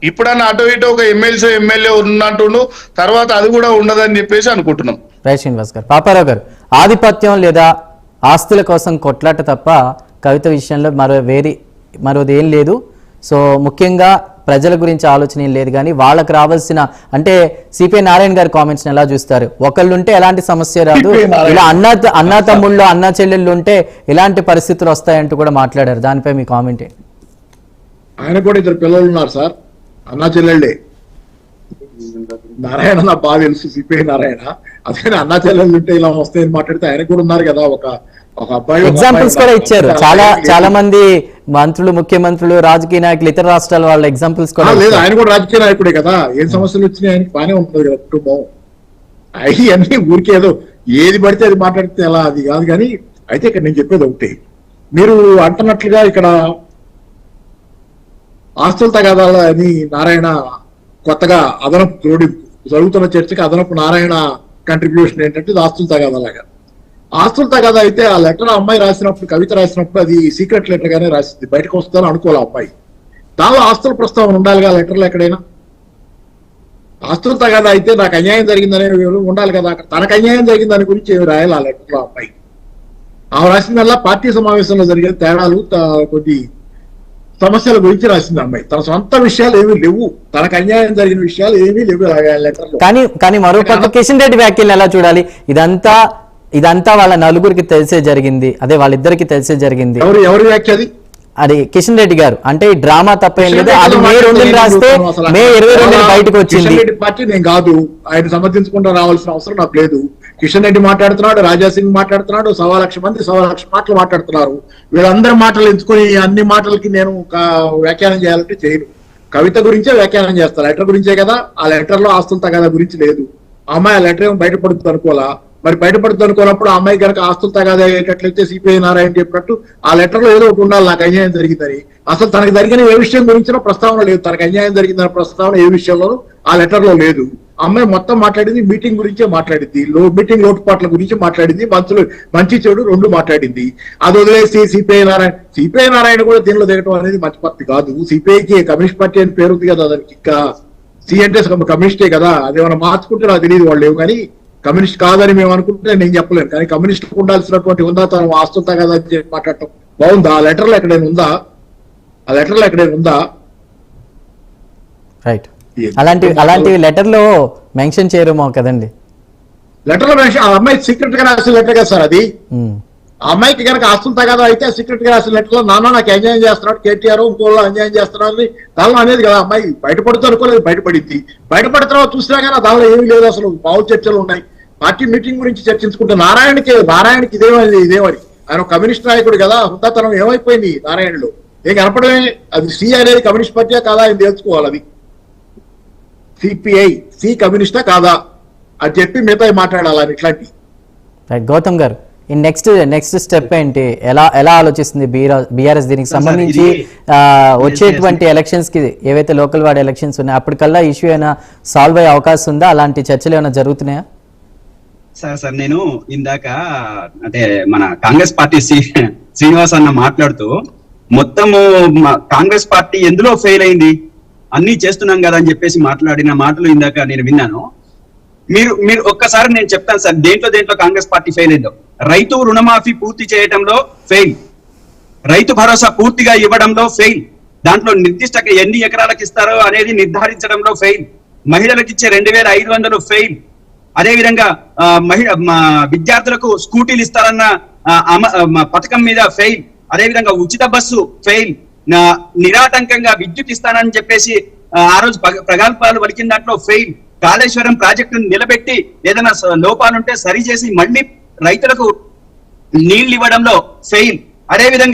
ఇప్పుడన్నా అటు ఇటు ఒక ఎమ్మెల్యే ఉన్నట్టు తర్వాత అది కూడా ఉండదని చెప్పేసి అనుకుంటున్నాం. రైట్ శ్రీనివాస్ గారు. పాపారావు గారు, ఆధిపత్యం లేదా ఆస్తుల కోసం కొట్లాట తప్ప కవిత విషయంలో మరోది ఏం లేదు. సో ముఖ్యంగా ప్రజల గురించి ఆలోచన ఏం లేదు. కానీ వాళ్ళకి రావాల్సిన అంటే సిపిఐ నారాయణ గారి కామెంట్స్ని ఎలా చూస్తారు? ఒకళ్ళుంటే ఎలాంటి సమస్య రాదు, ఇలా అన్నా తమ్ముళ్ళు అన్నా చెల్లెళ్ళు ఉంటే ఎలాంటి పరిస్థితులు వస్తాయంటూ కూడా మాట్లాడారు. దానిపై మీ కామెంట్ ఏంటి? ఆయన కూడా ఇద్దరు పిల్లలు ఉన్నారు సార్, అన్నా చెల్లెళ్ళే. నారాయణ నా బాగా తెలుసు, సిపిఐ నారాయణ. అదే అన్నా చెల్లెళ్ళు ఉంటే ఇలా వస్తాయని మాట్లాడితే ఆయన కూడా ఉన్నారు కదా, ఒక అబ్బాయి. ఎగ్జాంపుల్స్ కూడా ఇచ్చారు చాలా మంది మంత్రులు, ముఖ్యమంత్రులు, రాజకీయ నాయకులు, ఇతర రాష్ట్రాల వాళ్ళ ఎగ్జాంపుల్స్ కూడా. లేదు, ఆయన కూడా రాజకీయ నాయకుడే కదా. ఏం సమస్యలు వచ్చినాయి ఆయనకి బాగానే ఉంటుంది కదా కుటుంబం. అన్ని ఊరికేదో ఏది పడితే అది మాట్లాడితే ఎలా, అది కాదు. కానీ అయితే ఇక్కడ నేను చెప్పేది ఒకటి, మీరు అంటున్నట్లుగా ఇక్కడ ఆస్తుల తగాదాలు అని నారాయణ కొత్తగా అదనపు జరుగుతున్న చర్చకి అదనపు నారాయణ కంట్రిబ్యూషన్ ఏంటంటే ఇది ఆస్తుల తగాదాలాగా. ఆస్తుల తగాదా అయితే ఆ లెటర్ అమ్మాయి రాసినప్పుడు, కవిత రాసినప్పుడు అది సీక్రెట్ లెటర్ గానే రాసింది, బయటకు వస్తుందని అనుకోవాలి అమ్మాయి. దానిలో ఆస్తుల ప్రస్తావన ఉండాలిగా లెటర్లో ఎక్కడైనా. ఆస్తుల తగాదా అయితే నాకు అన్యాయం జరిగిందనే ఉండాలి కదా, తనకు అన్యాయం జరిగిందని గురించి ఏమి రాయాలి ఆ లెటర్లో అమ్మాయి. ఆమె రాసిందల్లా పార్టీ సమావేశంలో జరిగిన తేడాలు, కొద్ది సమస్యల గురించి రాసింది అమ్మాయి. తన సొంత విషయాలు ఏమీ లేవు, తనకు అన్యాయం జరిగిన విషయాలు ఏమీ లేవు లెటర్లో. కానీ మరోపక్క కిషన్ రెడ్డి వ్యాఖ్యలు ఎలా చూడాలి? ఇదంతా వాళ్ళ నలుగురికి తెలిసే జరిగింది, అదే వాళ్ళిద్దరికి తెలిసే జరిగింది. ఎవరి వ్యాఖ్య అది కిషన్ రెడ్డి గారు అంటే ఈ డ్రామా తప్పేం లేదు, అది మే 2 రాస్తే మే 22 బయటకు వచ్చింది. కిషన్ రెడ్డి పార్టీ నేను కాదు, ఆయన సమర్థించుకుంటూ రావాల్సిన అవసరం నాకు లేదు. కిషన్ రెడ్డి మాట్లాడుతున్నాడు, రాజాసింగ్ మాట్లాడుతున్నాడు, 1,00,000 మంది 1,00,000 మాటలు మాట్లాడుతున్నారు. వీళ్ళందరి మాటలు ఎంచుకొని అన్ని మాటలకి నేను వ్యాఖ్యానం చేయాలంటే చేయను. కవిత గురించే వ్యాఖ్యానం చేస్తాను, లెటర్ గురించే కదా. ఆ లెటర్ లో ఆస్తుల తగాదా గురించి లేదు. ఆ అమ్మాయి ఆ లెటర్ ఏమో బయటపడుతుంది అనుకోవాలా? మరి బయటపడుతుంది అనుకున్నప్పుడు ఆ అమ్మాయి కనుక ఆస్తులు తగాదా అయ్యేటట్లయితే సిపిఐ నారాయణ చెప్పినట్టు ఆ లెటర్ లో ఏదో ఒకటి ఉండాలి, నాకు అన్యాయం జరిగిందని. అసలు తనకు జరిగిన ఏ విషయం గురించినా ప్రస్తావన లేదు, తనకు అన్యాయం జరిగిందన్న ప్రస్తావన ఏ విషయంలోనూ ఆ లెటర్ లో లేదు. అమ్మాయి మొత్తం మాట్లాడింది మీటింగ్ గురించే మాట్లాడింది, మీటింగ్ లోటుపాట్ల గురించి మాట్లాడింది, మంత్రులు మంచి చెడు రెండు మాట్లాడింది. అది వదిలేసి సిపిఐ నారాయణ కూడా దీనిలో దిగటం అనేది మంచి పద్ధతి కాదు. సిపిఐకి కమ్యూనిస్ట్ పార్టీ అని పేరు ఉంది కదా, దానికి ఇంకా సి అంటే కమ్యూనిస్టే కదా. అదేమైనా మార్చుకుంటే నాకు తెలియదు వాళ్ళు లేవు, కానీ కమ్యూనిస్ట్ కాదని మేము అనుకుంటే నేను చెప్పలేను. కానీ కమ్యూనిస్ట్ ఉండాల్సినటువంటి ఉందాతనం ఆస్తులతో కదా అని చెప్పి మాట్లాడటం బాగుందా? ఆ లెటర్లో ఎక్కడైనా ఉందా? రైట్, అలాంటి లెటర్ లో మెన్షన్ చేయరేమో కదండి. లెటర్ లో మెన్షన్, ఆ అమ్మాయి సీక్రెట్ గా రాసిన లెటర్ కదా సార్ అది. ఆ అమ్మాయికి కనుక ఆస్తులు తగాదా అయితే సీక్రెట్ గా రాసిన లెటర్ లో నాన్న నాకు అన్యాయం చేస్తున్నాడు, కేటీఆర్ ఇంకోళ్ళు అన్యాయం చేస్తున్నాడు దానిలో అనేది కదా. అమ్మాయి బయటపడుతూ అనుకోలేదు, బయటపడింది. బయటపడిన చూసినా కానీ దానిలో ఏమీ లేదు, అసలు మామూలు చర్చలు ఉన్నాయి. పార్టీ మీటింగ్ గురించి చర్చించుకుంటే నారాయణకి ఇదేమని ఆయన కమ్యూనిస్ట్ నాయకుడు కదా, హుందాతనం ఏమైపోయింది నారాయణలో? ఏం కనపడమే. అది సి అనేది కమ్యూనిస్ట్ పార్టీయా కాదా ఆయన తెలుసుకోవాలి. అది సిపిఐ సి కమ్యూనిస్టా కాదా అని చెప్పి మిగతా మాట్లాడాలని ఇట్లాంటి. గౌతమ్ గారు, ఈ నెక్స్ట్ స్టెప్ ఏంటి? ఎలా ఆలోచిస్తుంది బీఆర్ఎస్ దీనికి సంబంధించి? వచ్చేటువంటి ఎలక్షన్స్ కి ఏవైతే లోకల్ వార్డ్ ఎలక్షన్స్ ఉన్నాయో అప్పటికల్లా ఇష్యూ అయినా సాల్వ్ అయ్యే అవకాశం ఉందా? అలాంటి చర్చలు ఏమైనా జరుగుతున్నాయా? సార్ నేను ఇందాక అంటే మన కాంగ్రెస్ పార్టీ శ్రీనివాస్ అన్న మాట్లాడుతూ మొత్తము కాంగ్రెస్ పార్టీ ఎందులో ఫెయిల్ అయింది, అన్ని చేస్తున్నాం కదా అని చెప్పేసి మాట్లాడిన మాటలు ఇందాక నేను విన్నాను. మీరు ఒక్కసారి నేను చెప్తాను సార్, దేంట్లో కాంగ్రెస్ పార్టీ ఫెయిల్ అయిందో. రైతు రుణమాఫీ పూర్తి చేయడంలో ఫెయిల్, రైతు భరోసా పూర్తిగా ఇవ్వడంలో ఫెయిల్, దాంట్లో నిర్దిష్ట ఎన్ని ఎకరాలకు ఇస్తారో అనేది నిర్ధారించడంలో ఫెయిల్, మహిళలకు ఇచ్చే 2,500 ఫెయిల్, అదేవిధంగా విద్యార్థులకు స్కూటీలు ఇస్తారన్న పథకం మీద ఫెయిల్, అదేవిధంగా ఉచిత బస్సు ఫెయిల్, నిరాటంకంగా విద్యుత్ ఇస్తానని చెప్పేసి ఆ రోజు ప్రగల్భాలు పలికిన దాంట్లో ఫెయిల్, కాళేశ్వరం ప్రాజెక్టును నిలబెట్టి ఏదైనా లోపాలుంటే సరి చేసి మళ్ళీ రైతులకు నీళ్లు ఇవ్వడంలో ఫెయిల్, అదేవిధంగా